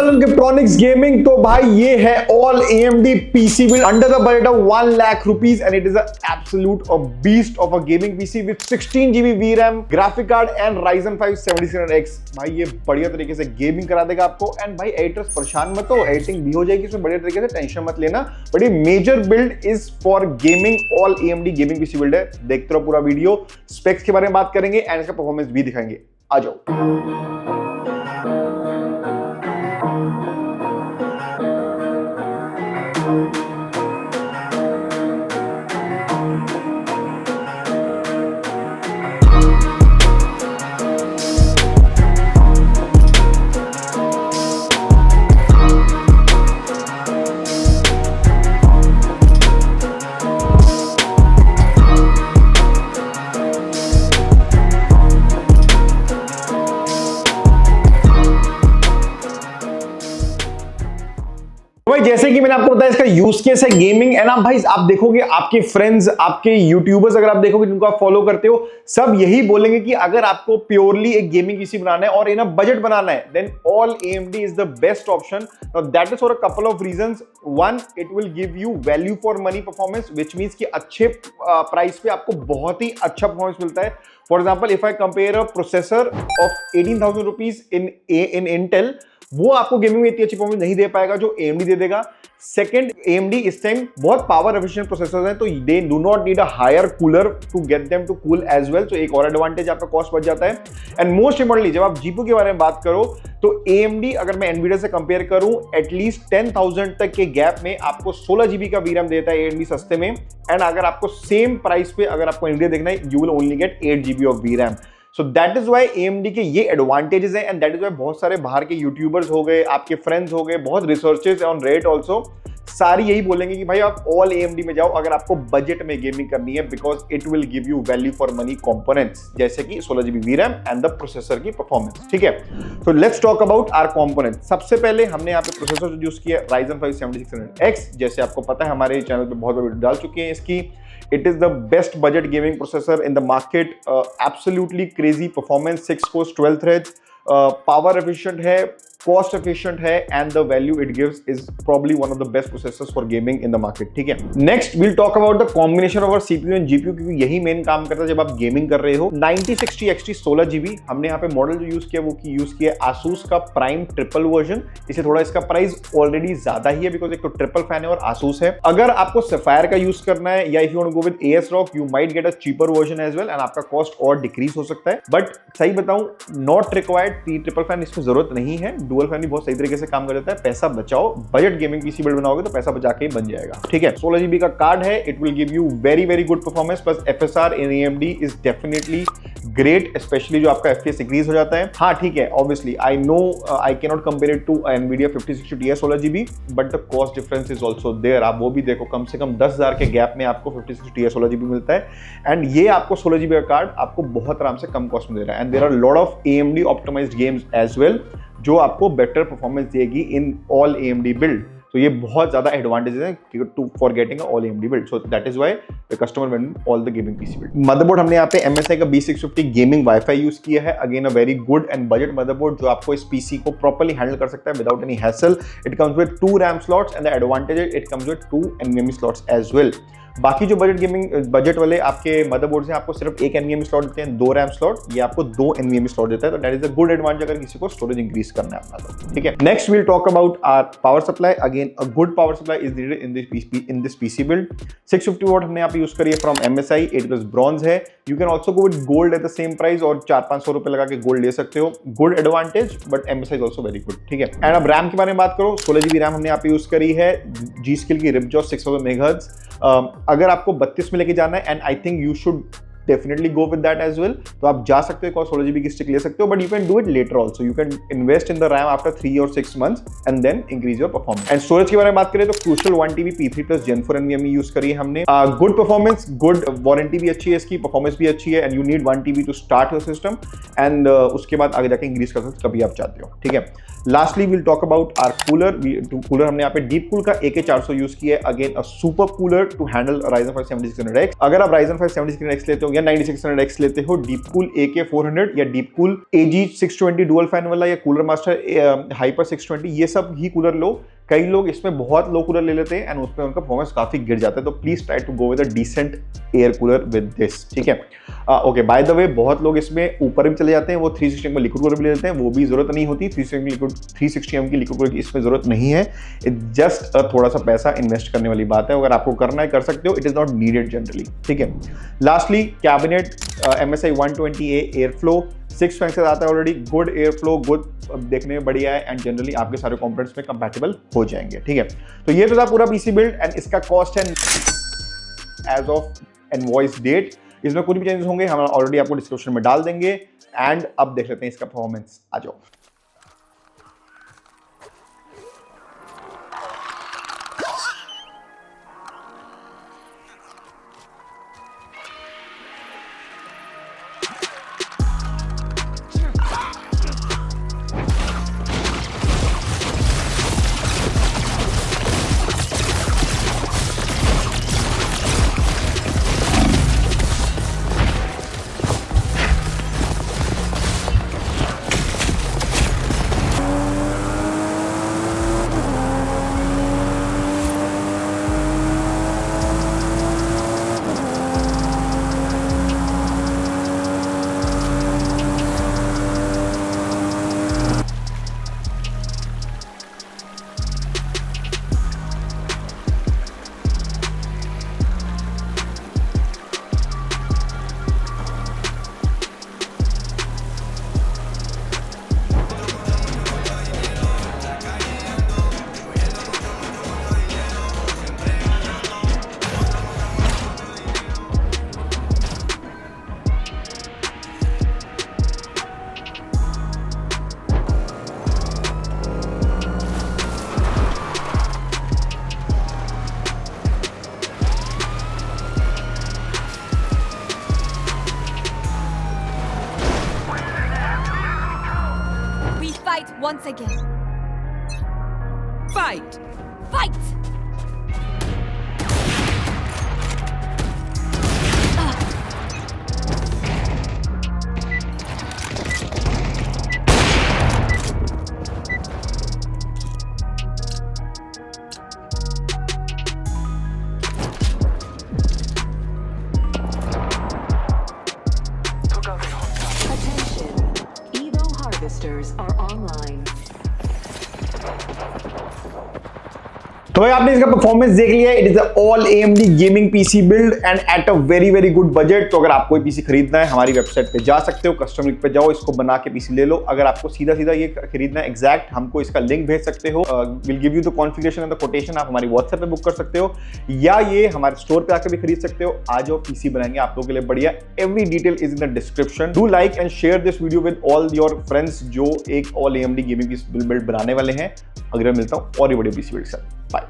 Welcome गिफ्ट्रॉनिक्स gaming. तो भाई ये है all AMD PC build under the budget of 1 lakh rupees and it is absolute beast of a gaming PC with 16 GB VRAM, graphic card and Ryzen 5 7600X। भाई ये बढ़िया तरीके से gaming करा देगा आपको। एंड भाई एडिटर्स परेशान मत हो, एडिटिंग भी हो जाएगी इसमें बढ़िया तरीके से, टेंशन मत लेना। बट ये major build is for gaming, all AMD gaming PC build है। देखते रहो पूरा वीडियो, स्पेक्स के बारे में बात करेंगे एंड इसका परफॉर्मेंस भी दिखाएंगे। आ जाओ। भाई जैसे कि मैंने आपको बताया इसका यूज केस है गेमिंग। एंड आप भाई आप देखोगे, आपके फ्रेंड्स, आपके यूट्यूबर्स अगर आप देखोगे जिनको आप फॉलो करते हो, सब यही बोलेंगे कि अगर आपको प्योरली एक गेमिंग पीसी बनाना है और इन अ बजट बनाना है, then all AMD is the best option. That is for a couple of reasons. One, it will give you value for money performance, which means कि अच्छे प्राइस पे आपको बहुत ही अच्छा परफॉर्मेंस मिलता है। For example, if I compare a processor of 18,000 rupees in Intel, वो आपको गेमिंग में इतनी अच्छी परफॉर्मेंस नहीं दे पाएगा जो AMD दे देगा। सेकंड, AMD इस टाइम बहुत पावर एफिशिएंट प्रोसेसर्स हैं, तो they do not need a higher cooler to get them to cool as well. तो एक और एडवांटेज, आपका कॉस्ट बच जाता है। एंड मोस्ट इंपॉर्टेंटली, जब आप जीपीयू के बारे में बात करो तो AMD, अगर मैं एनवीडिया से कंपेयर करूं, एटलीस्ट 10,000 तक के गैप में आपको 16 GB का VRAM देता है AMD सस्ते में। एंड अगर आपको सेम प्राइस पे अगर आपको एनवीडिया देखना है, you will only get 8 GB of VRAM। So that is why AMD के ये एडवांटेजेस हैं। एंड दैट इज वाई बहुत सारे बाहर के यूट्यूबर्स हो गए, आपके फ्रेंड्स हो गए, बहुत रिसर्चर्स ऑन रेट ऑल्सो, सारी यही बोलेंगे कि भाई आप ऑल AMD में जाओ अगर आपको बजट में गेमिंग करनी है, because it will give you value for money components, जैसे कि 16 GB VRAM and the processor की परफॉर्मेंस। ठीक है, तो let's talk about our component. सबसे पहले हमने यहाँ पे प्रोसेसर यूज किया Ryzen 5 7600X। जैसे आपको पता है, हमारे चैनल पे बहुत वीडियो डाल चुके हैं इसकी। It is the best budget gaming processor in the market. Absolutely crazy performance, 6 cores, 12 threads, power efficient है, cost efficient है, and the value it gives is probably one of the best processors for gaming in the market. ठीक है, next we'll talk about the combination of our CPU and GPU, क्योंकि यही main काम करता है जब आप गेमिंग कर रहे हो। 9060 XT 16 GB हमने यहाँ पे मॉडल जो यूज किया वो यूज किया Asus का प्राइम ट्रिपल वर्जन। इसे थोड़ा इसका प्राइस ऑलरेडी ज्यादा ही है, बिकॉज एक तो ट्रिपल फैन है और Asus है। अगर आपको Sapphire का यूज करना है या if you want to go with ASRock, you might get a cheaper version as well, and आपका कॉस्ट और डिक्रीज हो सकता है। बट सही बताऊं, नॉट रिक्वायर्ड, ट्रिपल फैन इसमें जरूरत नहीं है। डुअल फैन भी बहुत सही तरीके से काम कर जाता है। पैसा बचाओ, बजट गेमिंग पीसी बिल्ड बनाओगे तो पैसा बचा के ही बन जाएगा। ठीक है, 16 GB का कार्ड है, it will give you very very good performance, plus FSR in AMD is definitely great, specially जो आपका FPS इंक्रीज हो जाता है। हाँ ठीक है, obviously I know I can not compare it to NVIDIA 5060 Ti 16 GB, but the cost difference is also there. आप वो भी देखो, कम से कम 10,000 के गैप में आपको 5060 Ti 16 GB मिलता है। एंड ये आपको 16 GB का कार्ड आपको बहुत आराम से कम कॉस्ट में दे रहा है। And there are lot of AMD optimized games as well, जो आपको बेटर परफॉर्मेंस देगी इन ऑल AMD बिल्ड। तो ये बहुत ज्यादा एडवांटेजेस हैं for getting all AMD build. So that is why the customer went all the gaming PC build. Motherboard हमने यहाँ पे MSI का B650 गेमिंग वाईफाई यूज किया है। Again a very good and budget motherboard, जो आपको इस पीसी को प्रॉपर्ली हैंडल कर सकता है without any hassle. It comes with 2 RAM slots and the advantage it comes with 2 NVMe slots as well. बाकी जो बजट वाले आपके मदरबोर्ड से आपको सिर्फ एक NVMe स्लॉट देते हैं, 2 RAM स्लॉट, ये आपको 2 NVMe स्लॉट देता है। तो that is a good advantage अगर किसी को स्टोरेज इंक्रीज करना है अपना तो। ठीक है, next we'll talk about our power supply. Again a good power supply is needed in this PC build. 650 watt हमने यहाँ पे यूज करी है फ्रॉम MSI, 8+ ब्रॉन्ज है। You can also go with gold at the same price, और 400-500 रुपए लगा के गोल्ड ले सकते हो। Good advantage, but MSI is also very good. ठीक है, एंड अब रैम के बारे में बात करो, 16 GB रैम हमने यहाँ पे यूज करी है, G-Skill की Ripjaw 6000 MHz। अगर आपको 32 में लेके जाना है, and I think you should definitely go with that as well, तो आप जा सकते हो, 16 GB की स्टिक ले सकते हो, but you can do it later also. You can invest in the RAM after 3 और 6 months and then increase your performance. And storage के बारे में बात करें तो crucial 1TB P3+ Gen 4 NVMe use करी है हमने। गुड परफॉर्मेंस, गुड वारंटी भी अच्छी है इसकी, परफॉर्मेंस भी अच्छी है। And you need 1TB to start your system, and उसके बाद आगे जाके इंक्रीज कर सकते कभी आप चाहते हो। ठीक है, lastly will talk about our cooler हमने यहाँ पे डीप कूल का AK400 यूज किया है। Again a super cooler to handle Ryzen 5 7600X। अगर आप Ryzen 5 7600X लेते हो या 9600X लेते हो, डीपकूल AK400 या डीपकूल AG620 डुअल फैन वाला या कूलर मास्टर हाइपर 620, ये सब ही कूलर लो। कई लोग इसमें बहुत लो कूलर ले लेते हैं एंड उसमें उनका परफॉर्मेंस काफी गिर जाता है, तो please try to go with a decent air cooler with this, ठीक है। ओके, बाय द वे बहुत लोग इसमें ऊपर भी चले जाते हैं, वो 360 एम लिक्विड कूलर भी ले लेते हैं, वो भी जरूरत नहीं होती। 360 एम की लिक्विड कूलर की इसमें जरूरत नहीं है, इट जस्ट थोड़ा सा पैसा इन्वेस्ट करने वाली बात है। अगर आपको करना है कर सकते हो, it is not needed generally, ठीक है। Lastly cabinet MSI 120A air flow 6 fan से आता है already, good air flow, good देखने में बढ़िया है एंड जनरली आपके सारे कंपोनेंट्स में कंपैटिबल हो जाएंगे, ठीक है। तो ये तो था पूरा पीसी बिल्ड एंड इसका कॉस्ट है एज ऑफ इनवॉइस डेट। इसमें कुछ भी चेंजेस होंगे हम ऑलरेडी आपको डिस्क्रिप्शन में डाल देंगे एंड अब देख लेते हैं इसका परफॉर्मेंस। आ जाओ। Once again. Fight! Fight! Attention, Evo harvesters are online. तो भाई आपने इसका परफॉर्मेंस देख लिया है। It is all AMD gaming PC build and at a very very good budget. तो अगर आपको ये पीसी खरीदना है हमारी वेबसाइट पे जा सकते हो, कस्टम लिंक पे जाओ, इसको बना के पीसी ले लो। अगर आपको सीधा सीधा ये खरीदना है एग्जैक्ट, हमको इसका लिंक भेज सकते हो, will give you the configuration and the quotation. आप हमारी व्हाट्सएप पे बुक कर सकते हो या ये हमारे स्टोर पे आकर भी खरीद सकते हो। आ जाओ, पीसी बनाएंगे आप लोगों के लिए बढ़िया। Every detail is in the description. Do like and share this video with all your friends जो एक all AMD gaming PC build बनाने वाले हैं। अगले मिलता हूँ और ये बड़ी पीसी बिल्ड से। बाय।